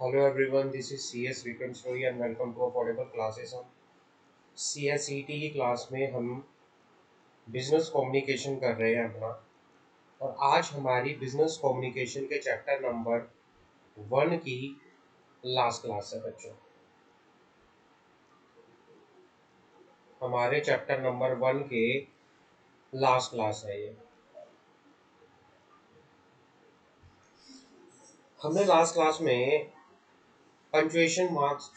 Hello everyone, this is CS Weekend Story and welcome to Affordable Classes। हम CSET की class में हम business communication कर रहे हैं अपना। और आज हमारी बिजनेस कम्युनिकेशन के चैप्टर नंबर 1 की लास्ट क्लास है बच्चों। हमारे चैप्टर नंबर 1 के लास्ट क्लास है ये। हमने लास्ट क्लास में पंक्चुएशन मार्क्स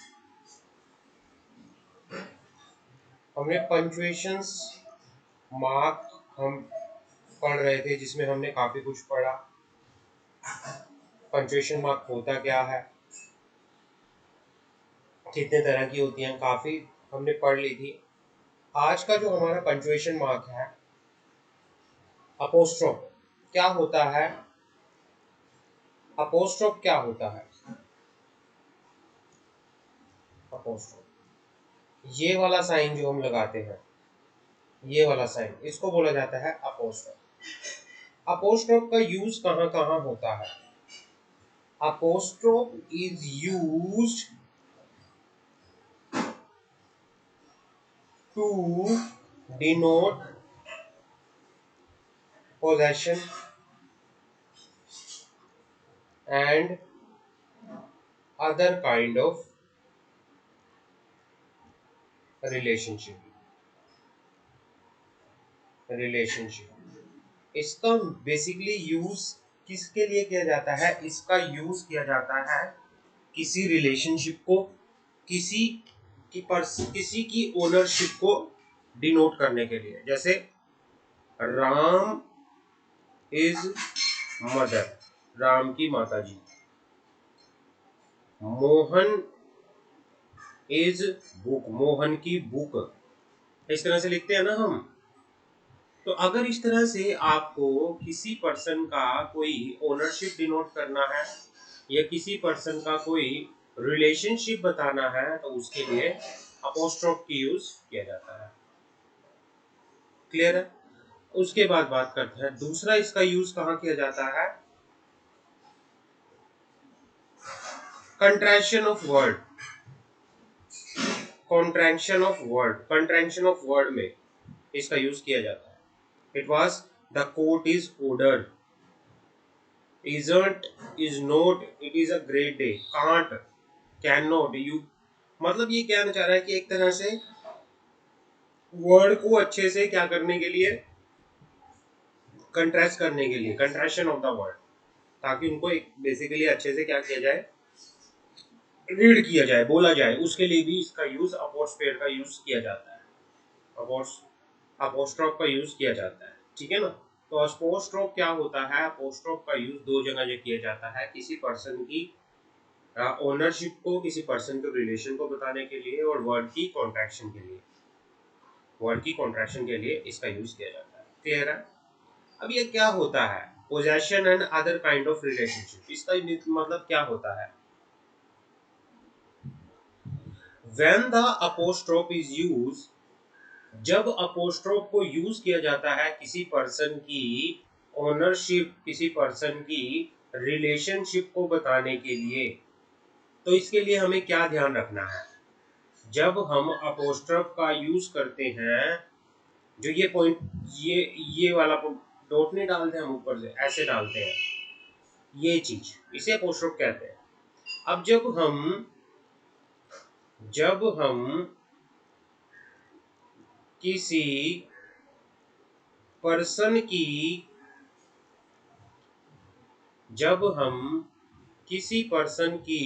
मार्क हम पढ़ रहे थे, जिसमें हमने काफ़ी कुछ पढ़ा। पंक्चुएशन मार्क होता क्या है, कितने तरह की होती हैं, काफ़ी हमने पढ़ ली थी। आज का जो हमारा पंक्चुएशन मार्क है, अपोस्ट्रोफ क्या होता है। अपोस्ट्रोफ क्या होता है? अपोस्ट्रोफ ये वाला साइन जो हम लगाते हैं, ये वाला साइन, इसको बोला जाता है अपोस्ट्रोफ। अपोस्ट्रोफ का यूज कहाँ कहाँ होता है? Apostrophe is used to denote possession and other kind of relationship। इसका बेसिकली यूज किसके लिए किया जाता है? इसका यूज किया जाता है किसी रिलेशनशिप को, किसी की ओनरशिप को डिनोट करने के लिए। जैसे राम इज मदर, राम की माता जी। मोहन इज बुक, मोहन की बुक। इस तरह से लिखते हैं ना हम। तो अगर इस तरह से आपको किसी पर्सन का कोई ओनरशिप डिनोट करना है या किसी पर्सन का कोई रिलेशनशिप बताना है, तो उसके लिए अपोस्ट्रोफ की यूज किया जाता है। क्लियर है? उसके बाद बात करते हैं दूसरा इसका यूज कहाँ किया जाता है। Contraction of word, contraction of word में इसका यूज किया जाता है। It was the court is ordered, isn't, is not, it is a great day, can't, cannot, you। मतलब ये कहना चाह रहा है कि एक तरह से वर्ड को अच्छे से क्या करने के लिए, कंट्रास्ट करने के लिए, कंट्रैक्शन ऑफ द वर्ड, ताकि उनको एक बेसिकली अच्छे से क्या किया जाए, रीड किया जाए, बोला जाए। उसके लिए भी इसका यूज अपोस्ट्रोफ का यूज किया जाता है, अपोस्ट्रोफ का यूज किया जाता है। ठीक है ना? तो अपोस्ट्रोफ क्या होता है? अपोस्ट्रोफ का यूज दो जगह जो किया जाता है, किसी पर्सन की ओनरशिप को, किसी पर्सन के रिलेशन को बताने के लिए, और वर्ड की कॉन्ट्रैक्शन के लिए, इसका यूज किया जाता है। क्लियर है? अब ये क्या होता है? Possession and other kind of relationship, इसका मतलब क्या होता है? When the apostrophe is use, जब अपोस्ट्रोफ को यूज किया जाता है किसी पर्सन की ओनरशिप, किसी पर्सन की रिलेशनशिप को बताने के लिए, तो इसके लिए हमें क्या ध्यान रखना है? जब हम अपोस्ट्रोफ का यूज करते हैं, जो ये पॉइंट, ये वाला डॉट नहीं डालते हम, ऊपर से ऐसे डालते हैं, ये चीज, इसे अपोस्ट्रोफ कहते हैं। अब जब हम किसी पर्सन की, जब हम किसी पर्सन की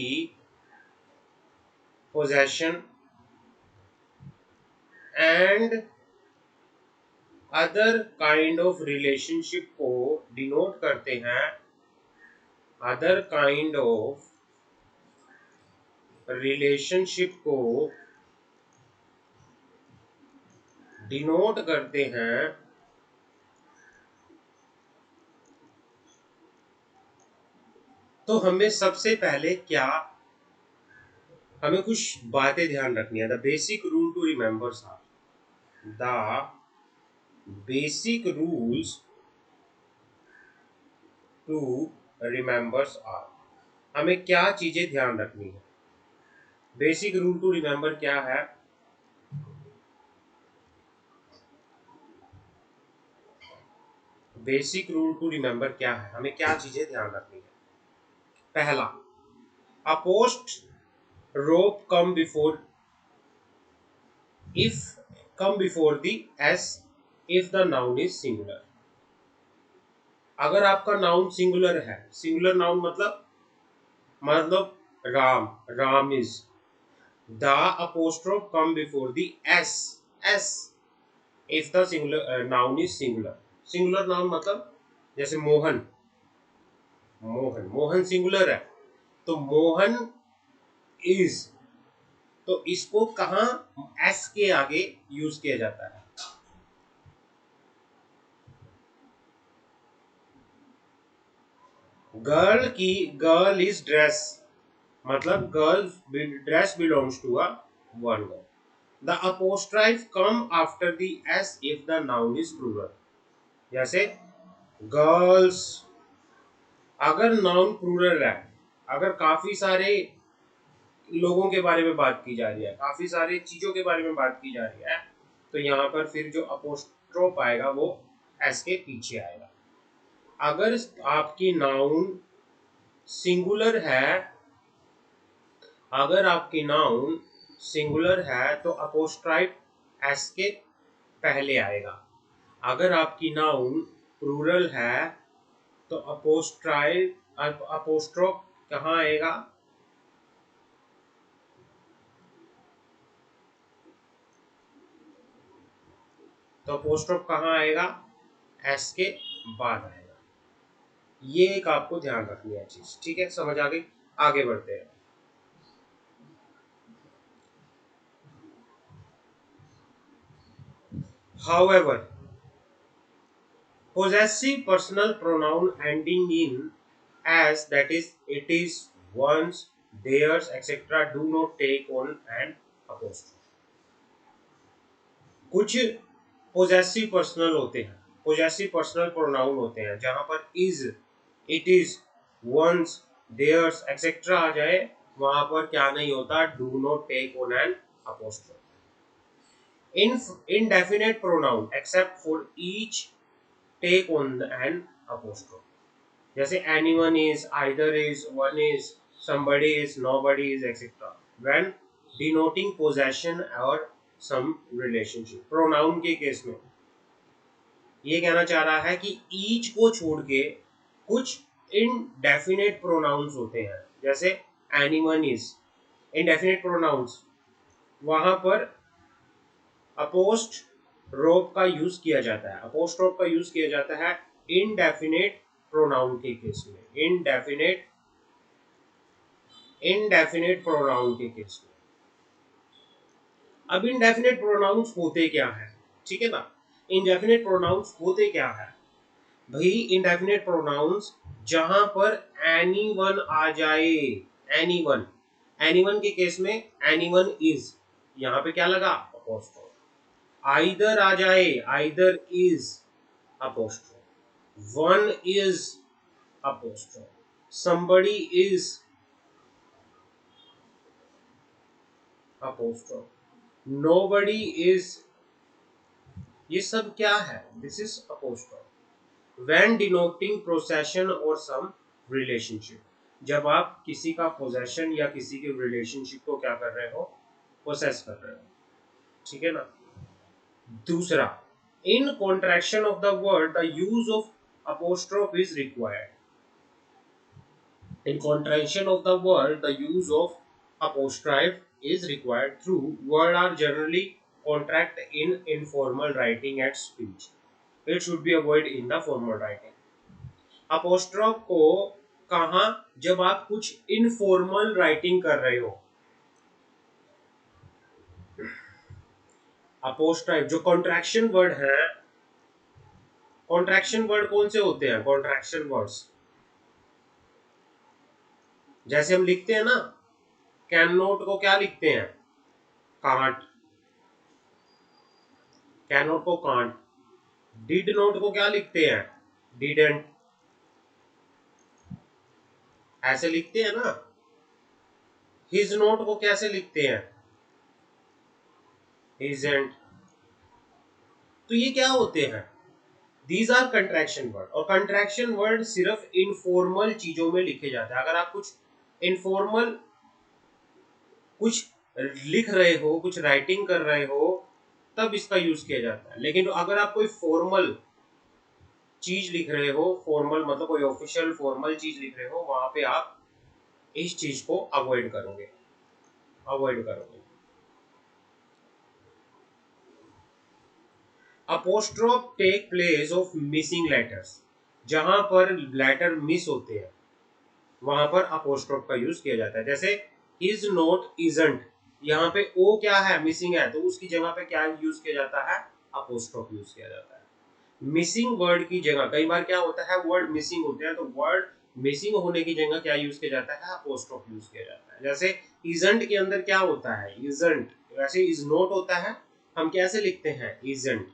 possession and other kind of relationship को डिनोट करते हैं, अदर काइंड ऑफ रिलेशनशिप को डिनोट करते हैं, तो हमें सबसे पहले क्या, हमें कुछ बातें ध्यान रखनी है। The basic rule to remember are, the basic rules to remembers are, हमें क्या चीजें ध्यान रखनी है। बेसिक रूल टू रिमेंबर क्या है? बेसिक रूल टू रिमेंबर क्या है, हमें क्या चीजें ध्यान रखनी है। पहला, apostrophe come before if come before the s if the noun is singular। अगर आपका नाउन सिंगुलर है, सिंगुलर नाउन मतलब Ram, Ram is, the apostrophe come before the S, S if the singular noun is singular. Singular noun मतलब जैसे Mohan, Mohan, Mohan singular है, तो Mohan is, तो इसको कहाँ एस के आगे यूज किया जाता है। गर्ल की, गर्ल इज ड्रेस, मतलब girl dress belongs to a one girl. The apostrophe come after the S if the noun is plural. जैसे गर्ल्स, अगर नाउन प्लूरल है, अगर काफी सारे लोगों के बारे में बात की जा रही है, काफी सारी चीजों के बारे में बात की जा रही है, तो यहाँ पर फिर जो अपोस्ट्रोफ आएगा वो एस के पीछे आएगा। अगर आपकी नाउन सिंगुलर है, अगर आपकी नाउन सिंगुलर है तो अपोस्ट्राइफ एस के पहले आएगा। अगर आपकी नाउन प्लूरल है तो अपोस्ट्रोफ कहाँ आएगा? तो अपोस्ट्रोफ कहाँ आएगा? एस के बाद आएगा। ये एक आपको ध्यान रखनी है चीज, ठीक है? समझ आ गई? आगे बढ़ते हैं। However, possessive personal pronoun ending in as, that is it is, one's, theirs, etc. do not take on an apostrophe। कुछ पोजेसिव पर्सनल होते हैं, पोजेसिव पर्सनल प्रोनाउन होते हैं, जहां पर is, it is, ones, theirs etcetera आ जाए, वहां पर क्या नहीं होता? Do not take on an apostrophe. indefinite pronoun except for each take on an apostrophe। जैसे anyone is, either is, one is, somebody is, nobody is, etc. when denoting possession or some relationship। pronoun के case में ये कहना चाह रहा है कि each को छोड़ के कुछ indefinite pronouns होते हैं, जैसे anyone is, indefinite pronouns, वहां पर अपोस्ट रोप का यूज किया जाता है, अपोस्ट रोप का यूज किया जाता है इनडेफिनेट प्रोनाउन के केस में, इनडेफिनेट प्रोनाउन के केस में। अब इनडेफिनेट प्रोनाउंस होते क्या है, ठीक है ना? इनडेफिनेट प्रोनाउंस होते क्या है भाई? इनडेफिनेट प्रोनाउंस जहां पर एनीवन आ जाए, एनीवन, एनीवन के केस में एनीवन इज, यहां पे क्या लगा? अपोस्ट्रोफ। आइदर आ जाए, either is, apostrophe. One is, apostrophe. somebody is, apostrophe. nobody is, ये सब क्या है? This is apostrophe. when denoting possession or some relationship, जब आप किसी का पोजेशन या किसी के रिलेशनशिप को क्या कर रहे हो? पोसेस कर रहे हो, ठीक है ना? दूसरा, in contraction of the word the use of apostrophe is required। in contraction of the word the use of apostrophe is required through word are generally contract in informal writing and speech। it should be avoided in the formal writing। apostrophe को कहा? जब आप कुछ informal writing कर रहे हो। Apostrophe जो contraction word है, कॉन्ट्रैक्शन वर्ड कौन से होते हैं? कॉन्ट्रैक्शन वर्ड्स जैसे हम लिखते हैं ना, कैन नोट को क्या लिखते हैं? कांट। कैन नोट को कांट। डिड नोट को क्या लिखते हैं? डिडंट। ऐसे लिखते हैं ना, हिज नोट को कैसे लिखते हैं, हिजेंट। तो ये क्या होते हैं, दीज आर कंट्रैक्शन वर्ड, और कंट्रैक्शन वर्ड सिर्फ इनफॉर्मल चीजों में लिखे जाते हैं। अगर आप कुछ इनफॉर्मल कुछ लिख रहे हो, कुछ राइटिंग कर रहे हो, तब इसका यूज किया जाता है। लेकिन अगर आप कोई फॉर्मल चीज लिख रहे हो, फॉर्मल मतलब कोई ऑफिशियल फॉर्मल चीज लिख रहे हो, वहां पे आप इस चीज को अवॉइड करोगे, अवॉइड करोगे। Apostrophe take place of missing letters, जहां पर लेटर मिस होते हैं वहां पर अपोस्ट्रोफ का यूज किया जाता है। जैसे इज नोट इजंट, यहाँ पे ओ क्या है, मिसिंग है, तो उसकी जगह पे क्या यूज किया जाता है, अपोस्ट्रोफ यूज किया जाता है। मिसिंग वर्ड की जगह कई बार क्या होता है, वर्ड मिसिंग होते हैं, तो वर्ड मिसिंग होने की जगह क्या यूज किया जाता है, अपोस्ट्रोफ यूज किया जाता है। जैसे इजंट के अंदर क्या होता है, इजंट, वैसे इज नोट होता है, हम कैसे लिखते हैं, इजंट।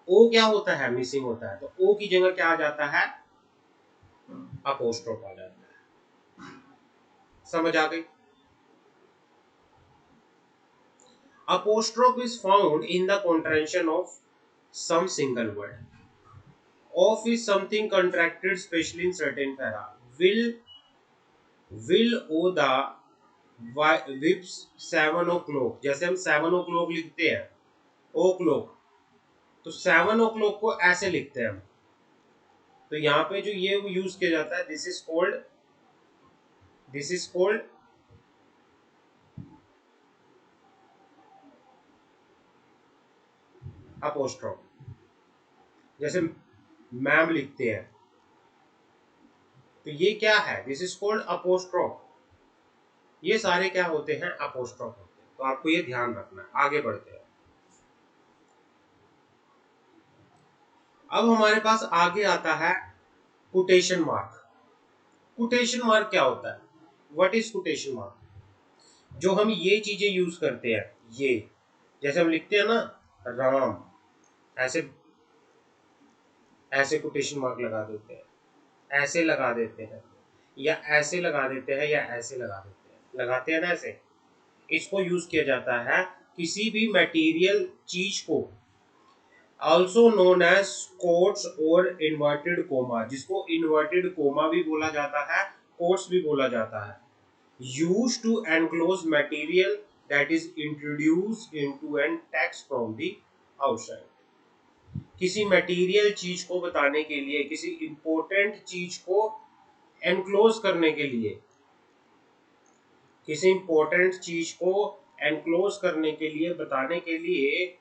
ओ क्या होता है, मिसिंग होता है, तो ओ की जगह क्या आ जाता है, अपोस्ट्रोफ आ जाता है। समझ आ गई। Apostrophe is found in the contraction of some single word. Of is something contracted, especially in certain para. Will o the whips 7 o'clock, जैसे हम 7 o'clock लिखते हैं, ओ क्लॉक, तो 7 o'clock को ऐसे लिखते हैं हम। तो यहाँ पे जो ये यूज किया जाता है, दिस इज कॉल्ड अपोस्ट्रोफ। जैसे मैम लिखते हैं, तो ये क्या है, दिस इज कॉल्ड अपोस्ट्रोफ। ये सारे क्या होते हैं, अपोस्ट्रोफ होते हैं। तो आपको ये ध्यान रखना है। आगे बढ़ते हैं। अब हमारे पास आगे आता है कोटेशन मार्क। कोटेशन मार्क क्या होता है, व्हाट इज कोटेशन मार्क। जो हम ये चीजें यूज करते हैं, ये जैसे हम लिखते हैं ना, राम, ऐसे ऐसे कोटेशन मार्क लगा देते हैं, ऐसे लगा देते हैं, या ऐसे लगा देते हैं, या ऐसे लगा देते हैं, लगाते हैं ना ऐसे। इसको यूज किया जाता है किसी भी मटेरियल चीज को, also known as quotes और inverted comma, जिसको inverted comma भी बोला जाता है, quotes भी बोला जाता है, used to enclose material that is introduced into an text from the outside। किसी मटेरियल चीज को बताने के लिए, किसी इंपॉर्टेंट चीज को एनक्लोज करने के लिए, किसी इंपॉर्टेंट चीज को एनक्लोज करने के लिए, बताने के लिए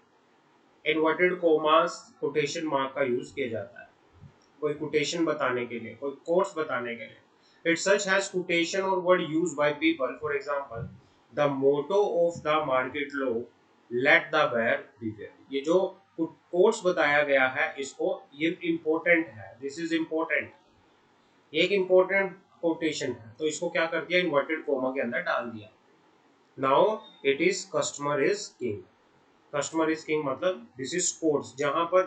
इन्वर्टेड कोमास कोटेशन मार्क का यूज किया जाता है। कोई कोटेशन बताने के लिए, कोई कोट्स बताने के लिए। इट सच हैज कोटेशन और word used by people, for example the motto of the market law, let the buyer beware. ये जो कोट्स बताया गया है, इसको, ये इंपॉर्टेंट है, दिस इज इंपॉर्टेंट, एक इंपॉर्टेंट कोटेशन है, तो इसको क्या कर दिया, इन्वर्टेड कोमा के अंदर डाल दिया। Now it is customer is king. Customer is king मतलब दिस इज कोट्स, जहां पर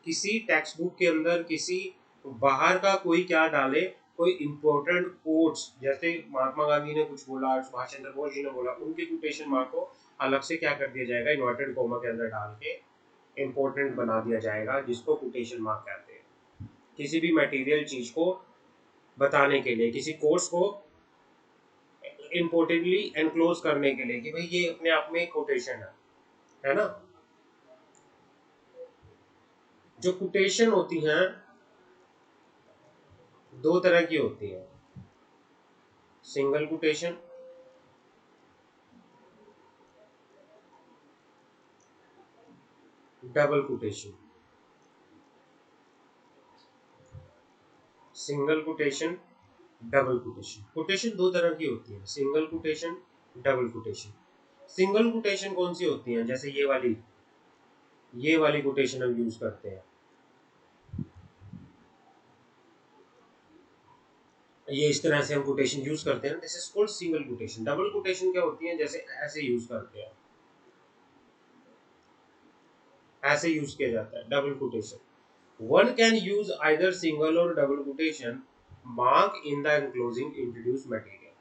किसी टेक्स्ट बुक के अंदर किसी बाहर का कोई क्या डाले, कोई इंपॉर्टेंट कोट्स, जैसे महात्मा गांधी ने कुछ बोला, सुभाष चंद्र बोस जी ने बोला, उनके कोटेशन मार्क को अलग से क्या कर दिया जाएगा, इन्वर्टेड कोमा के अंदर डाल के इंपॉर्टेंट बना दिया जाएगा, जिसको कोटेशन मार्क कहते हैं। किसी भी मटेरियल चीज को बताने के लिए, किसी कोर्स को इम्पोर्टेंटली एनक्लोज करने के लिए, कि भाई ये अपने आप में एक कोटेशन है ना। जो कोटेशन होती हैं, दो तरह की होती है, single quotation, double quotation. Single quotation, double quotation. Quotation दो तरह की होती है, single quotation, double quotation. Single quotation कौन सी होती है, जैसे ये वाली कोटेशन हम यूज करते हैं, ये इस तरह से हम कोटेशन यूज करते हैं, this is called single quotation. Double quotation क्या होती है, जैसे ऐसे यूज करते हैं, ऐसे यूज किया जाता है double quotation. One can use either single और double quotation mark in the enclosing introduce material.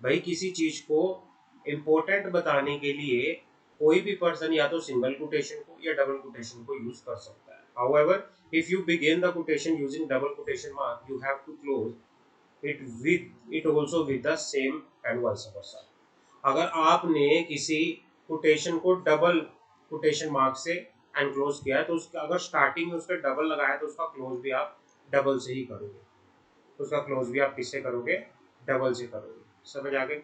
भाई किसी चीज को इम्पोर्टेंट बताने के लिए कोई भी पर्सन या तो सिंगल कोटेशन को या डबल कोटेशन को यूज कर सकता है। However, if you begin the quotation using double quotation mark, you have to close it also with the same and vice versa। अगर आपने किसी कोटेशन को डबल कोटेशन मार्क से एनक्लोज किया है तो उसका अगर स्टार्टिंग में उसका डबल लगाया तो उसका क्लोज भी आप डबल से ही करोगे, उसका क्लोज भी आप किससे करोगे, डबल से करोगे। समझ आ गई।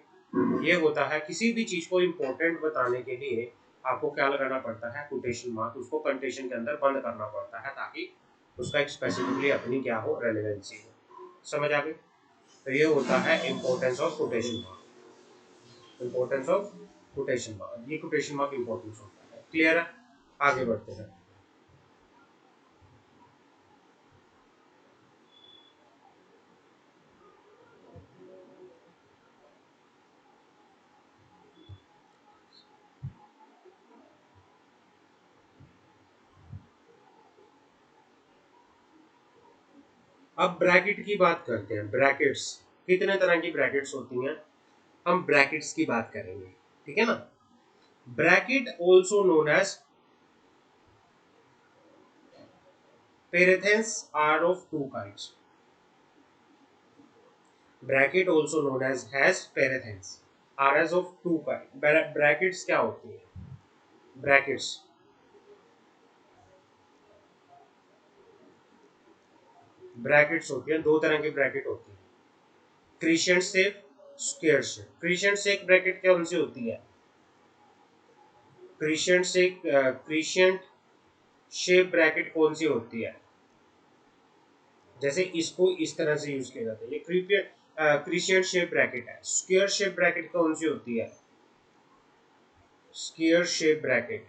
ये होता है किसी भी चीज को इम्पोर्टेंट बताने के लिए आपको क्या लगाना पड़ता है, कोटेशन मार्क, उसको कंटेशन के अंदर बंद करना पड़ता है ताकि उसका एक स्पेसिफिकली अपनी क्या हो, रेलेवेंसी हो। समझ आ गई। तो ये होता है importance of quotation mark, importance of quotation mark, ये कोटेशन मार्क इम्पोर्टेंस होता है। क्लियर है। आगे बढ़ते हैं। अब ब्रैकेट की बात करते हैं। ब्रैकेट्स, कितने तरह की ब्रैकेट्स होती हैं, हम ब्रैकेट्स की बात करेंगे। ठीक है ना। Bracket also known as parentheses are of two kinds। Bracket also known as has parentheses are as of two kind। Brackets क्या होती है, ब्रैकेट्स ब्रैकेट्स होती है, दो तरह की ब्रैकेट होती है, crescent shape, square shape. Crescent shape bracket कौन सी होती है, क्रिसेंट शेप ब्रैकेट कौन सी होती है, जैसे इसको इस तरह से यूज किया जाता है, ये क्रिसेंट शेप ब्रैकेट है। स्क्वायर शेप ब्रैकेट कौन सी होती है, स्क्वायर शेप ब्रैकेट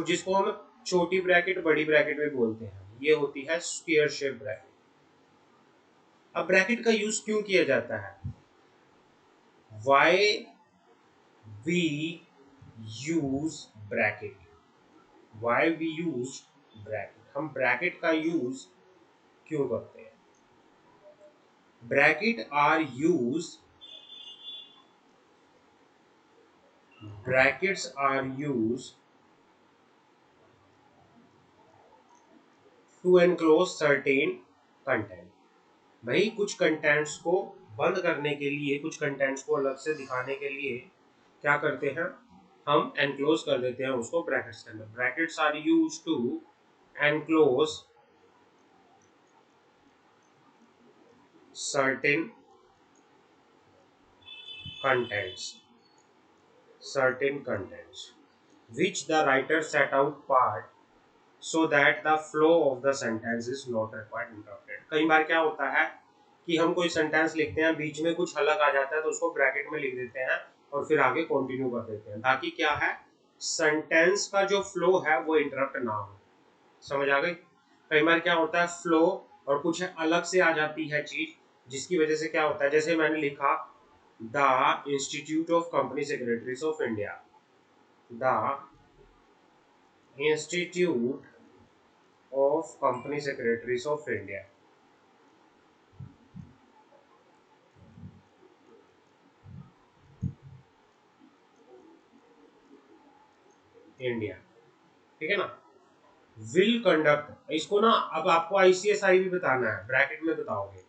जिसको हम छोटी ब्रैकेट बड़ी ब्रैकेट में बोलते हैं, ये होती है स्क्वायर शेप ब्रैकेट। अब ब्रैकेट का यूज क्यों किया जाता है, why we use bracket, why we use bracket, हम ब्रैकेट का यूज क्यों करते हैं। Bracket are use brackets are use to enclose certain content. भाई कुछ कंटेंट्स को बंद करने के लिए, कुछ कंटेंट्स को अलग से दिखाने के लिए क्या करते हैं, हम एनक्लोज कर देते हैं उसको ब्रैकेट्स के अंदर। Brackets are use to enclose certain contents, certain contents which the writer set out part so that the flow of the sentence is not required interrupted। कई बार क्या होता है कि हम कोई सेंटेंस लिखते हैं, बीच में कुछ अलग आ जाता है तो उसको ब्रैकेट में लिख देते हैं और फिर आगे कंटिन्यू कर देते हैं ताकि क्या है, सेंटेंस का जो फ्लो है वो इंटरप्ट ना हो। समझ आ गई। कई बार क्या होता है, फ्लो और कुछ अलग से आ जाती है चीज, जिसकी वजह से क्या होता है, जैसे मैंने लिखा the institute of company secretaries of India, the institute of company secretaries of India, India. ठीक है ना। विल कंडक्ट, इसको ना अब आपको आईसीएसआई भी बताना है, ब्रैकेट में बताओगे,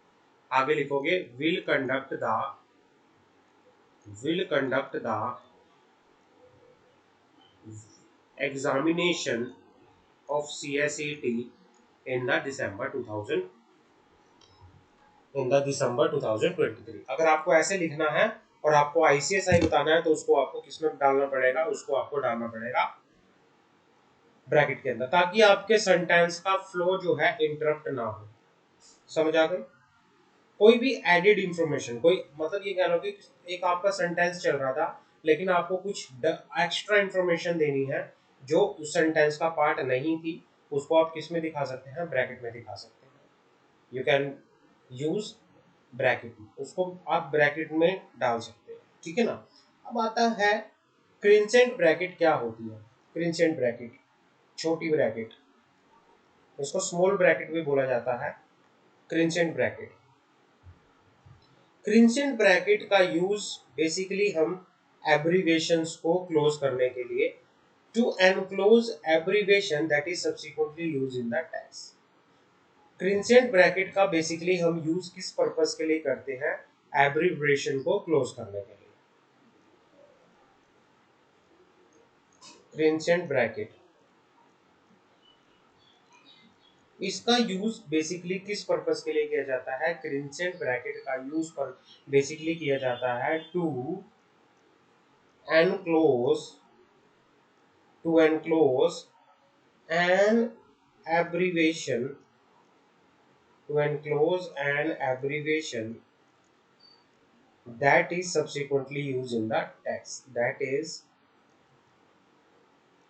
आगे लिखोगे will conduct the examination of CSET in the December 2023। अगर आपको ऐसे लिखना है और आपको आईसीएसआई बताना है तो उसको आपको किसमें डालना पड़ेगा, उसको आपको डालना पड़ेगा ब्रैकेट के अंदर, ताकि आपके सेंटेंस का फ्लो जो है इंटरप्ट ना हो। समझ आ गई। कोई भी एडेड इंफॉर्मेशन, कोई मतलब ये कह लो कि एक आपका सेंटेंस चल रहा था लेकिन आपको कुछ एक्स्ट्रा इंफॉर्मेशन देनी है जो उस सेंटेंस का पार्ट नहीं थी, उसको आप किस में दिखा सकते हैं, ब्रैकेट में दिखा सकते हैं। यू कैन यूज ब्रैकेट, उसको आप ब्रैकेट में डाल सकते हैं। ठीक है ना। अब आता है क्रिंसेंट ब्रैकेट क्या होती है। क्रिंसेंट ब्रैकेट, छोटी ब्रैकेट, इसको स्मॉल ब्रैकेट भी बोला जाता है। Crescent bracket. क्रिंसेंट ब्रैकेट का यूज बेसिकली हम एब्रीवेशंस को क्लोज करने के लिए, to enclose abbreviation that is subsequently use in the text. Crescent bracket का बेसिकली हम यूज किस पर्पस के लिए करते हैं? एब्रीवेशन को क्लोज करने के लिए। क्रिंसेंट ब्रैकेट, इसका यूज बेसिकली किस पर्पस के लिए किया जाता है? क्रिंसेंट ब्रैकेट का यूज पर बेसिकली किया जाता है to enclose an abbreviation, to enclose an abbreviation that is subsequently used in the text, that is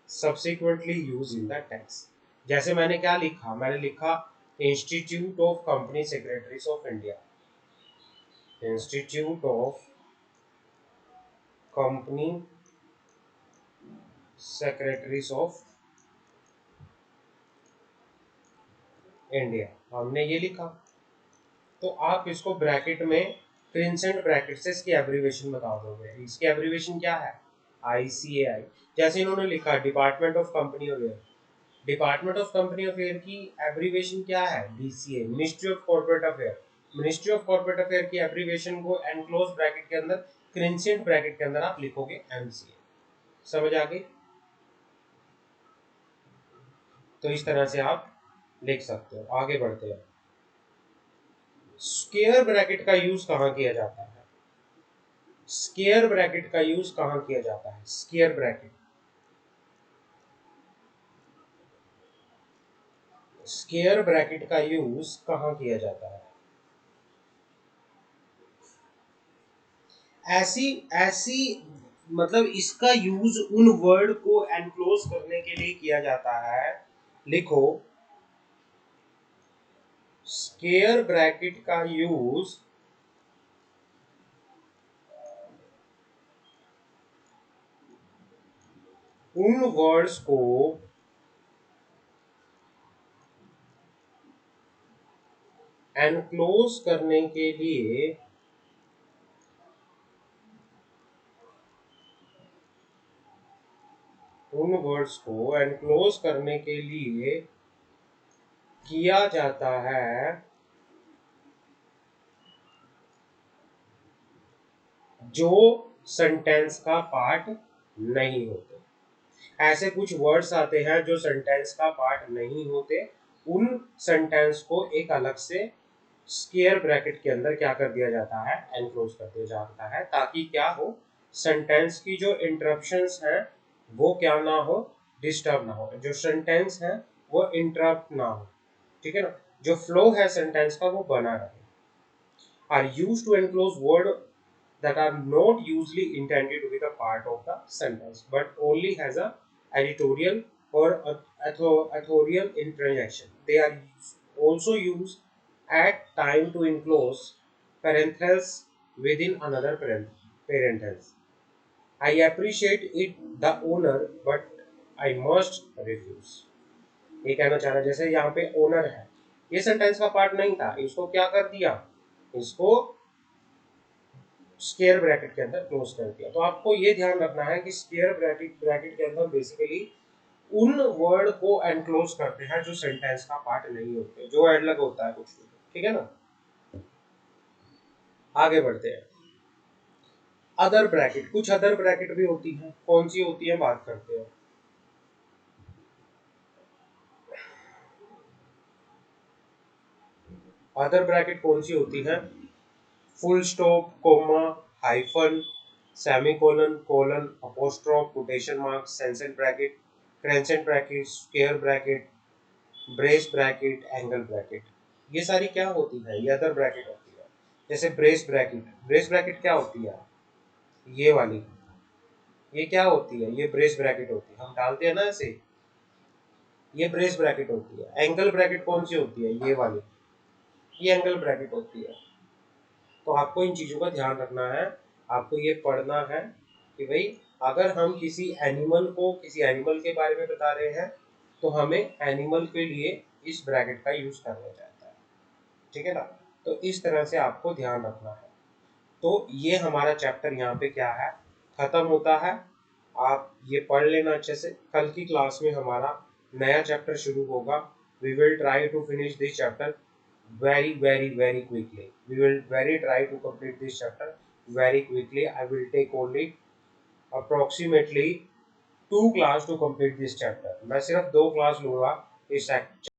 subsequently used in the text। जैसे मैंने क्या लिखा? मैंने लिखा institute of company secretaries of India, institute of company secretaries of India, हमने ये लिखा। तो आप इसको ब्रैकेट में क्रिंसेंट ब्रैकेट से इसकी एब्रीवेशन बता दोगे। इसकी एब्रीवेशन क्या है? ICAI। जैसे इन्होंने लिखा department of company affair, department of company affair की एब्रीवेशन क्या है? DCA, ministry of corporate affair. Ministry of corporate affair की एब्रीवेशन को एनक्लोज ब्रैकेट के अंदर, क्रिंसेंट ब्रैकेट के अंदर आप लिखोगे MCA। समझ आ गई? तो इस तरह से आप लिख सकते हो। आगे बढ़ते हैं। स्क्वायर ब्रैकेट का यूज कहां किया जाता है? स्क्वायर ब्रैकेट का यूज कहां किया जाता है? स्क्वायर ब्रैकेट, स्क्वायर ब्रैकेट का यूज कहां किया जाता है? ऐसी ऐसी मतलब इसका यूज उन वर्ड को एनक्लोज करने के लिए किया जाता है। लिखो, स्क्वायर ब्रैकेट का यूज उन वर्ड्स को एनक्लोज करने के लिए उन वर्ड्स को एनक्लोज करने के लिए किया जाता है जो सेंटेंस का पार्ट नहीं होते। ऐसे कुछ वर्ड्स आते हैं जो सेंटेंस का पार्ट नहीं होते, उन सेंटेंस को एक अलग से स्क्वायर ब्रैकेट के अंदर क्या कर दिया जाता है? एनक्लोज कर दिया जाता है, ताकि क्या हो? सेंटेंस की जो इंटरप्शंस हैं वो क्या ना हो? डिस्टर्ब ना हो, जो सेंटेंस है वो इंटरप्ट ना हो, ठीक है ना? जो फ्लो है सेंटेंस का वो बना रहे। Are used to enclose word that are not usually intended to be the part of the sentence but only has a editorial or authorial interjection. They are also used at time to enclose parentheses within another parenthesis. I appreciate it the owner but I must refuse। ये कहना चाह रहा है जैसे यहाँ पे owner है, ये सेंटेंस का पार्ट नहीं था, इसको क्या कर दिया? इसको स्क्वायर ब्रैकेट के अंदर क्लोज कर दिया। तो आपको ये ध्यान रखना है कि स्क्वायर ब्रैकेट के अंदर बेसिकली उन वर्ड को एनक्लोज करते हैं जो सेंटेंस का पार्ट नहीं होते, जो एडलग होता है कुछ, ठीक है ना? आगे बढ़ते हैं। अदर ब्रैकेट, कुछ अदर ब्रैकेट भी होती है। कौन सी होती है बात करते हैं। अदर ब्रैकेट कौन सी होती है? Full stop, comma, hyphen, semicolon, colon, apostrophe, quotation mark, crescent bracket, crescent bracket, square bracket, brace bracket, angle bracket, ये सारी क्या होती है? ये अदर ब्रैकेट होती है। जैसे ब्रेस ब्रैकेट, ब्रेस ब्रैकेट क्या होती है? ये वाली, ये क्या होती है? ये ब्रेस ब्रैकेट होती है, हम डालते हैं ना ऐसे, ये ब्रेस ब्रैकेट होती है। एंगल ब्रैकेट कौन सी होती है? ये वाली, ये एंगल ब्रैकेट होती है। तो आपको इन चीजों का ध्यान रखना है, आपको ये पढ़ना है कि भाई अगर हम किसी एनिमल के बारे में बता रहे हैं तो हमें एनिमल के लिए इस ब्रैकेट का यूज करना चाहता है। ठीक है ना। तो इस तरह से आपको ध्यान रखना है। तो ये हमारा चैप्टर यहाँ पे क्या है, खत्म होता है। आप ये पढ़ लेना अच्छे से। कल की क्लास में हमारा नया चैप्टर शुरू होगा। We will try to finish this chapter very very very quickly. We will very try to complete this chapter very quickly. I will take only approximately 2 class to complete this chapter. मैं सिर्फ 2 class लूंगा इस